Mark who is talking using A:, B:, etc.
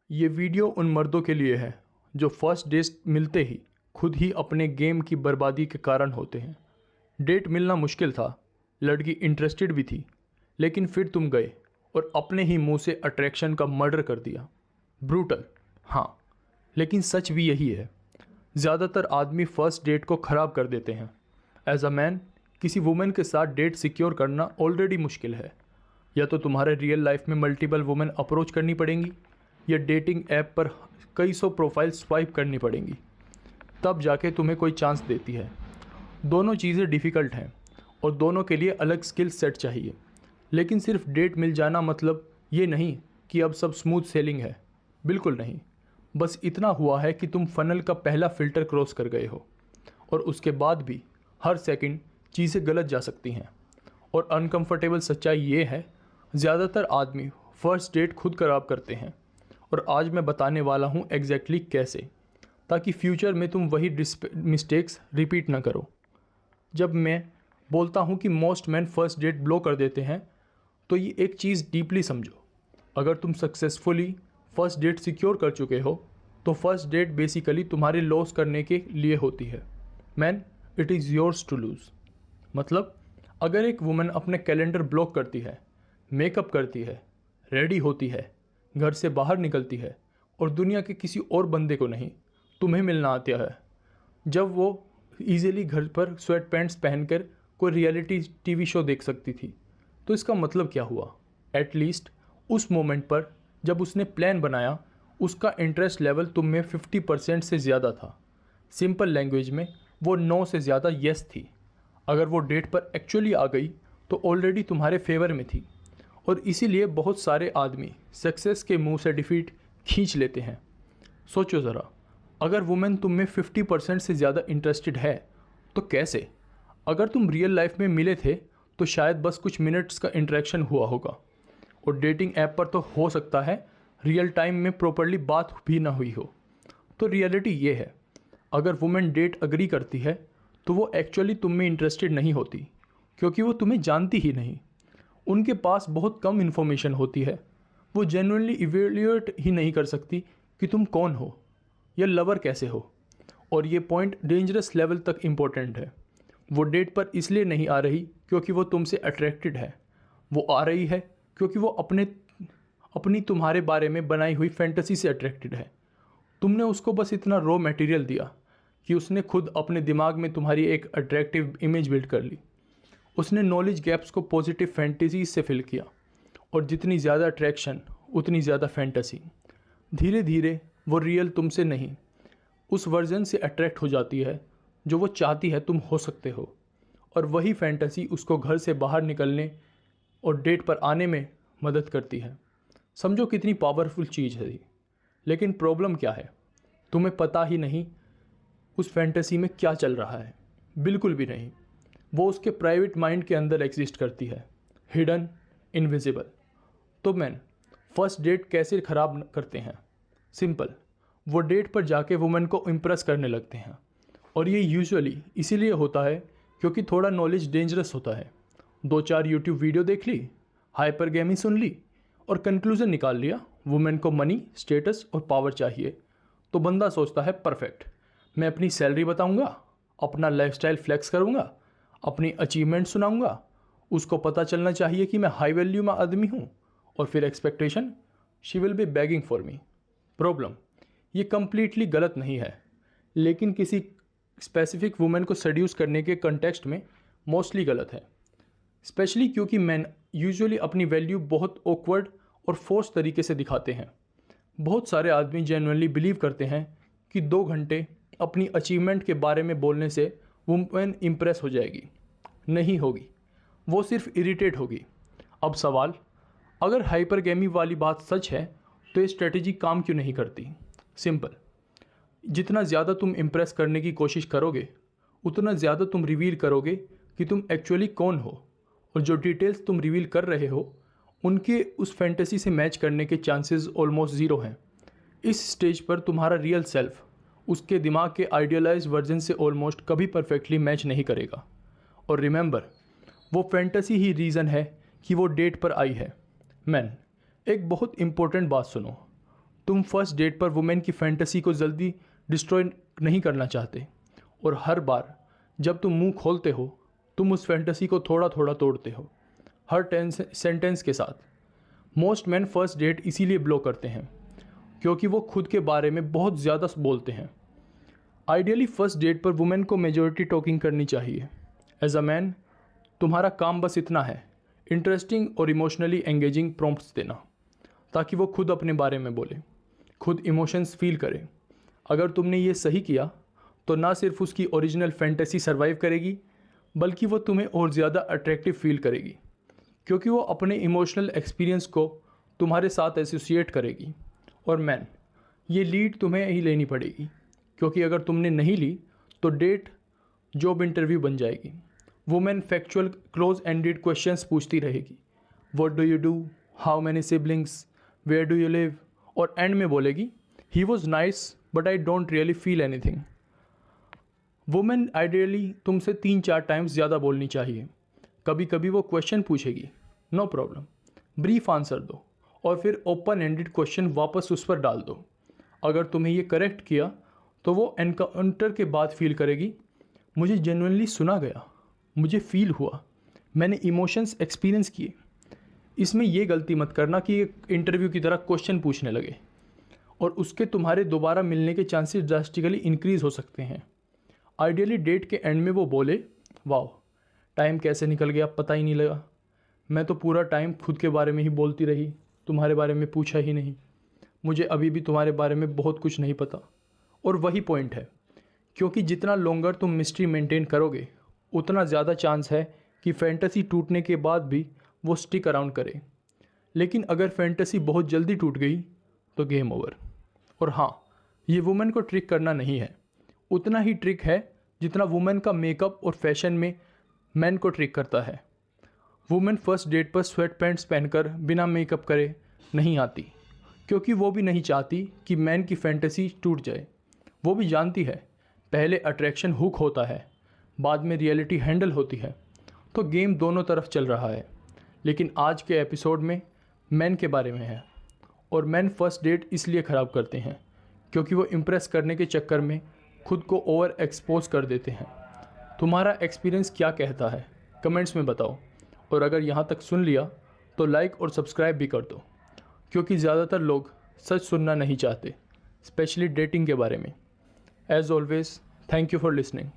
A: ये वीडियो उन मर्दों के लिए है जो फर्स्ट डेट मिलते ही खुद ही अपने गेम की बर्बादी के कारण होते हैं। डेट मिलना मुश्किल था, लड़की इंटरेस्टेड भी थी, लेकिन फिर तुम गए और अपने ही मुंह से अट्रैक्शन का मर्डर कर दिया। ब्रूटल, हाँ, लेकिन सच भी यही है। ज़्यादातर आदमी फर्स्ट डेट को ख़राब कर देते हैं। एज अ मैन, किसी वुमेन के साथ डेट सिक्योर करना ऑलरेडी मुश्किल है। या तो तुम्हारे रियल लाइफ में मल्टीपल वुमेन अप्रोच करनी पड़ेंगी, या डेटिंग ऐप पर कई सौ प्रोफाइल स्वाइप करनी पड़ेंगी, तब जाके तुम्हें कोई चांस देती है। दोनों चीज़ें डिफ़िकल्ट हैं और दोनों के लिए अलग स्किल सेट चाहिए। लेकिन सिर्फ डेट मिल जाना मतलब ये नहीं कि अब सब स्मूथ सेलिंग है। बिल्कुल नहीं। बस इतना हुआ है कि तुम फनल का पहला फ़िल्टर क्रॉस कर गए हो, और उसके बाद भी हर सेकंड चीज़ें गलत जा सकती हैं। और अनकंफर्टेबल सच्चाई ये है, ज़्यादातर आदमी फर्स्ट डेट खुद खराब करते हैं। और आज मैं बताने वाला हूँ एग्जैक्टली कैसे, ताकि फ्यूचर में तुम वही मिस्टेक्स रिपीट ना करो। जब मैं बोलता हूँ कि most man first date blow कर देते हैं, तो ये एक चीज़ डीपली समझो। अगर तुम सक्सेसफुली फर्स्ट डेट सिक्योर कर चुके हो, तो फर्स्ट डेट बेसिकली तुम्हारे लॉस करने के लिए होती है। Man, it is yours to lose. मतलब, अगर एक वुमन अपने कैलेंडर ब्लॉक करती है, मेकअप करती है, रेडी होती है, घर से बाहर निकलती है और दुनिया के किसी और बंदे को नहीं, तुम्हें मिलना आता है, जब वो इजीली घर पर स्वेट पैंट्स पहनकर कोई रियलिटी टीवी शो देख सकती थी, तो इसका मतलब क्या हुआ? एटलीस्ट उस मोमेंट पर जब उसने प्लान बनाया, उसका इंटरेस्ट लेवल तुम में 50% से ज़्यादा था। सिंपल लैंग्वेज में वो 9 से ज़्यादा येस थी। अगर वो डेट पर एक्चुअली आ गई तो ऑलरेडी तुम्हारे फेवर में थी। और इसीलिए बहुत सारे आदमी सक्सेस के मुंह से डिफीट खींच लेते हैं। सोचो ज़रा, अगर वुमेन तुम में 50% से ज़्यादा इंटरेस्टेड है तो कैसे? अगर तुम रियल लाइफ में मिले थे तो शायद बस कुछ मिनट्स का इंटरेक्शन हुआ होगा, और डेटिंग ऐप पर तो हो सकता है रियल टाइम में प्रॉपरली बात भी ना हुई हो। तो रियलिटी ये है, अगर वुमेन डेट अग्री करती है तो वो एक्चुअली तुम में इंटरेस्टेड नहीं होती, क्योंकि वो तुम्हें जानती ही नहीं। उनके पास बहुत कम इन्फॉर्मेशन होती है। वो जेन्युइनली इवेल्यूएट ही नहीं कर सकती कि तुम कौन हो या लवर कैसे हो। और ये पॉइंट डेंजरस लेवल तक इम्पोर्टेंट है। वो डेट पर इसलिए नहीं आ रही क्योंकि वो तुमसे अट्रैक्टेड है। वो आ रही है क्योंकि वो अपनी तुम्हारे बारे में बनाई हुई फैंटेसी से अट्रैक्टेड है। तुमने उसको बस इतना रॉ मटेरियल दिया कि उसने खुद अपने दिमाग में तुम्हारी एक अट्रैक्टिव इमेज बिल्ड कर ली। उसने नॉलेज गैप्स को पॉजिटिव फैंटेसीज से फिल किया, और जितनी ज़्यादा अट्रैक्शन उतनी ज़्यादा फैंटेसी। धीरे धीरे वो रियल तुमसे नहीं, उस वर्जन से अट्रैक्ट हो जाती है जो वो चाहती है तुम हो सकते हो। और वही फैंटेसी उसको घर से बाहर निकलने और डेट पर आने में मदद करती है। समझो कितनी पावरफुल चीज़ है ये। लेकिन प्रॉब्लम क्या है? तुम्हें पता ही नहीं उस फैंटेसी में क्या चल रहा है। बिल्कुल भी नहीं। वो उसके प्राइवेट माइंड के अंदर एग्जिस्ट करती है, हिडन, इनविजिबल। तो मैन, फर्स्ट डेट कैसे ख़राब करते हैं? सिंपल, वो डेट पर जाके वुमेन को इम्प्रेस करने लगते हैं। और ये यूजुअली इसीलिए होता है क्योंकि थोड़ा नॉलेज डेंजरस होता है। 2-4 यूट्यूब वीडियो देख ली, हाइपर गेमिंग सुन ली, और कंक्लूजन निकाल लिया वुमेन को मनी, स्टेटस और पावर चाहिए। तो बंदा सोचता है परफेक्ट, मैं अपनी सैलरी बताऊंगा, अपना लाइफस्टाइल फ्लेक्स करूंगा, अपनी अचीवमेंट सुनाऊंगा, उसको पता चलना चाहिए कि मैं हाई वैल्यू में आदमी हूँ, और फिर expectation, she will be begging for me. Problem, ये कम्प्लीटली गलत नहीं है, लेकिन किसी स्पेसिफिक वुमेन को सेड्यूस करने के कंटेक्स्ट में मोस्टली गलत है। स्पेशली क्योंकि मैन यूजुअली अपनी वैल्यू बहुत ऑकवर्ड और फोर्स तरीके से दिखाते हैं। बहुत सारे आदमी जेन्युइनली बिलीव करते हैं कि 2 घंटे अपनी अचीवमेंट के बारे में बोलने से वुमेन इम्प्रेस हो जाएगी। नहीं होगी, वो सिर्फ इरिटेट होगी। अब सवाल, अगर हाइपरगेमी वाली बात सच है तो ये स्ट्रेटेजी काम क्यों नहीं करती? सिंपल, जितना ज़्यादा तुम इम्प्रेस करने की कोशिश करोगे, उतना ज़्यादा तुम रिवील करोगे कि तुम एक्चुअली कौन हो, और जो डिटेल्स तुम रिवील कर रहे हो उनके उस फैंटेसी से मैच करने के चांसेस ऑलमोस्ट ज़ीरो हैं। इस स्टेज पर तुम्हारा रियल सेल्फ उसके दिमाग के आइडियलाइज वर्जन से ऑलमोस्ट कभी परफेक्टली मैच नहीं करेगा। और रिमेंबर, वो फैंटेसी ही रीज़न है कि वो डेट पर आई है। मैन, एक बहुत इंपॉर्टेंट बात सुनो, तुम फर्स्ट डेट पर वुमेन की फैंटेसी को जल्दी डिस्ट्रॉय नहीं करना चाहते, और हर बार जब तुम मुंह खोलते हो तुम उस फैंटेसी को थोड़ा थोड़ा तोड़ते हो, हर सेंटेंस के साथ। मोस्ट मैन फर्स्ट डेट इसीलिए ब्लो करते हैं क्योंकि वो खुद के बारे में बहुत ज़्यादा बोलते हैं। आइडियली फर्स्ट डेट पर वुमेन को मेजॉरिटी टॉकिंग करनी चाहिए। एज अ मैन तुम्हारा काम बस इतना है, इंटरेस्टिंग और इमोशनली एंगेजिंग प्रॉम्प्ट्स देना, ताकि वो खुद अपने बारे में बोले, खुद इमोशंस फील करे। अगर तुमने ये सही किया तो ना सिर्फ उसकी ओरिजिनल फैंटेसी सर्वाइव करेगी, बल्कि वो तुम्हें और ज़्यादा अट्रैक्टिव फील करेगी, क्योंकि वो अपने इमोशनल एक्सपीरियंस को तुम्हारे साथ एसोसिएट करेगी। और मैन, ये लीड तुम्हें ही लेनी पड़ेगी, क्योंकि अगर तुमने नहीं ली तो डेट जॉब इंटरव्यू बन जाएगी। Women factual close ended questions पूछती रहेगी, what do you do, how many siblings, where do you live, और एंड में बोलेगी, he was nice but I don't really feel anything. Women ideally तुमसे 3-4 times ज़्यादा बोलनी चाहिए। कभी कभी वो क्वेश्चन पूछेगी, नो प्रॉब्लम, ब्रीफ आंसर दो और फिर ओपन एंडेड क्वेश्चन वापस उस पर डाल दो। अगर तुम्हें ये करेक्ट किया तो वो एनकाउंटर के बाद फील करेगी, मुझे जेन्युइनली सुना गया, मुझे फील हुआ, मैंने इमोशंस एक्सपीरियंस किए। इसमें ये गलती मत करना कि एक इंटरव्यू की तरह क्वेश्चन पूछने लगे और उसके तुम्हारे दोबारा मिलने के चांसेस ड्रास्टिकली इंक्रीज़ हो सकते हैं। आइडियली डेट के एंड में वो बोले, वाह, टाइम कैसे निकल गया पता ही नहीं लगा, मैं तो पूरा टाइम खुद के बारे में ही बोलती रही, तुम्हारे बारे में पूछा ही नहीं, मुझे अभी भी तुम्हारे बारे में बहुत कुछ नहीं पता। और वही पॉइंट है, क्योंकि जितना लॉन्गर तुम मिस्ट्री मेंटेन करोगे उतना ज़्यादा चांस है कि फैंटेसी टूटने के बाद भी वो स्टिक अराउंड करे। लेकिन अगर फैंटेसी बहुत जल्दी टूट गई तो गेम ओवर। और हाँ, ये वुमेन को ट्रिक करना नहीं है, उतना ही ट्रिक है जितना वुमेन का मेकअप और फैशन में मैन को ट्रिक करता है। वुमेन फर्स्ट डेट पर स्वेट पैंट्स पहनकर बिना मेकअप करे नहीं आती, क्योंकि वो भी नहीं चाहती कि मैन की फैंटेसी टूट जाए। वो भी जानती है पहले अट्रैक्शन हुक होता है, बाद में रियलिटी हैंडल होती है, तो गेम दोनों तरफ चल रहा है। लेकिन आज के एपिसोड में मैन के बारे में है, और मैन फर्स्ट डेट इसलिए ख़राब करते हैं क्योंकि वो इम्प्रेस करने के चक्कर में खुद को ओवर एक्सपोज कर देते हैं। तुम्हारा एक्सपीरियंस क्या कहता है कमेंट्स में बताओ, और अगर यहाँ तक सुन लिया तो लाइक और सब्सक्राइब भी कर दो, क्योंकि ज़्यादातर लोग सच सुनना नहीं चाहते, स्पेशली डेटिंग के बारे में। As always, thank you for listening.